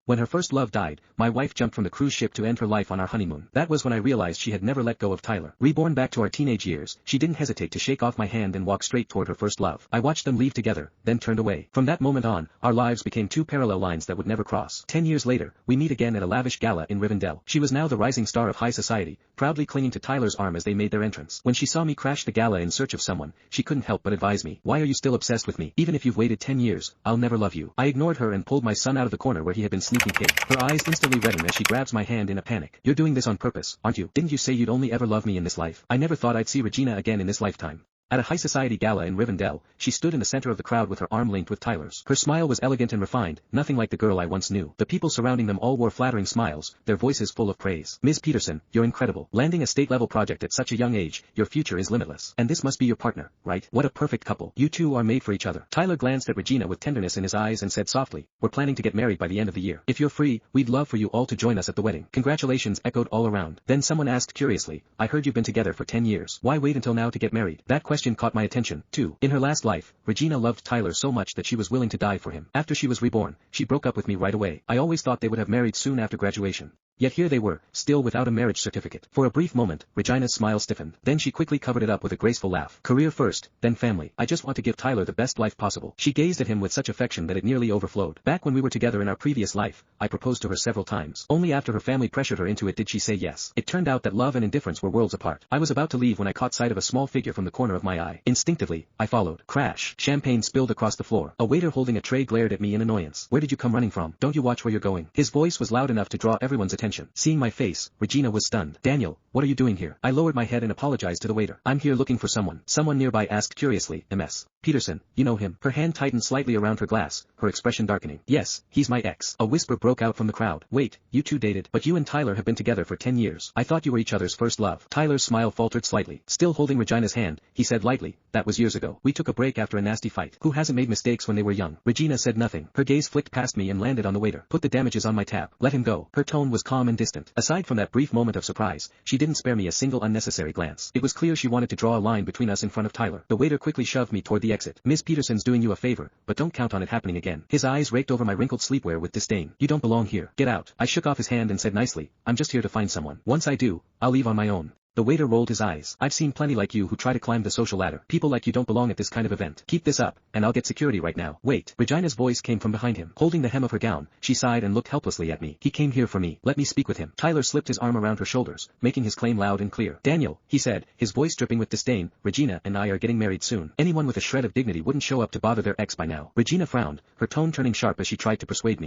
When her first love died, my wife jumped from the cruise ship to end her life on our honeymoon. That was when I realized she had never let go of Tyler. Reborn back to our teenage years, she didn't hesitate to shake off my hand and walk straight toward her first love. I watched them leave together, then turned away. From that moment on, our lives became two parallel lines that would never cross. 10 years later, we meet again at a lavish gala in Rivendell. She was now the rising star of high society, proudly clinging to Tyler's arm as they made their entrance. When she saw me crash the gala in search of someone, she couldn't help but advise me. Why are you still obsessed with me? Even if you've waited 10 years, I'll never love you. I ignored her and pulled my son out of the corner where he had been sneaking hid. Her eyes instantly reddened as she grabs my hand in a panic. You're doing this on purpose, aren't you? Didn't you say you'd only ever love me in this life? I never thought I'd see Regina again in this lifetime. At a high society gala in Rivendell, she stood in the center of the crowd with her arm linked with Tyler's. Her smile was elegant and refined, nothing like the girl I once knew. The people surrounding them all wore flattering smiles, their voices full of praise. Ms. Peterson, you're incredible. Landing a state-level project at such a young age, your future is limitless. And this must be your partner, right? What a perfect couple. You two are made for each other. Tyler glanced at Regina with tenderness in his eyes and said softly, we're planning to get married by the end of the year. If you're free, we'd love for you all to join us at the wedding. Congratulations echoed all around. Then someone asked curiously, I heard you've been together for 10 years. Why wait until now to get married? That question caught my attention. 2. In her last life, Regina loved Tyler so much that she was willing to die for him. After she was reborn, she broke up with me right away. I always thought they would have married soon after graduation. Yet here they were, still without a marriage certificate. For a brief moment, Regina's smile stiffened. Then she quickly covered it up with a graceful laugh. Career first, then family. I just want to give Tyler the best life possible. She gazed at him with such affection that it nearly overflowed. Back when we were together in our previous life, I proposed to her several times. Only after her family pressured her into it did she say yes. It turned out that love and indifference were worlds apart. I was about to leave when I caught sight of a small figure from the corner of my eye. Instinctively, I followed. Crash. Champagne spilled across the floor. A waiter holding a tray glared at me in annoyance. Where did you come running from? Don't you watch where you're going? His voice was loud enough to draw everyone's attention. Seeing my face, Regina was stunned. Daniel, what are you doing here? I lowered my head and apologized to the waiter. I'm here looking for someone. Someone nearby asked curiously. Ms. Peterson, you know him? Her hand tightened slightly around her glass, her expression darkening. Yes, he's my ex. A whisper broke out from the crowd. Wait, you two dated? But you and Tyler have been together for 10 years. I thought you were each other's first love. Tyler's smile faltered slightly. Still holding Regina's hand, he said lightly, that was years ago. We took a break after a nasty fight. Who hasn't made mistakes when they were young? Regina said nothing. Her gaze flicked past me and landed on the waiter. Put the damages on my tab. Let him go. Her tone was calm and distant. Aside from that brief moment of surprise, she didn't spare me a single unnecessary glance. It was clear she wanted to draw a line between us in front of Tyler. The waiter quickly shoved me toward the exit. Miss Peterson's doing you a favor, but don't count on it happening again. His eyes raked over my wrinkled sleepwear with disdain. You don't belong here. Get out. I shook off his hand and said nicely, I'm just here to find someone. Once I do, I'll leave on my own. The waiter rolled his eyes. I've seen plenty like you who try to climb the social ladder. People like you don't belong at this kind of event. Keep this up, and I'll get security right now. Wait. Regina's voice came from behind him. Holding the hem of her gown, she sighed and looked helplessly at me. He came here for me. Let me speak with him. Tyler slipped his arm around her shoulders, making his claim loud and clear. Daniel, he said, his voice dripping with disdain, Regina and I are getting married soon. Anyone with a shred of dignity wouldn't show up to bother their ex by now. Regina frowned, her tone turning sharp as she tried to persuade me.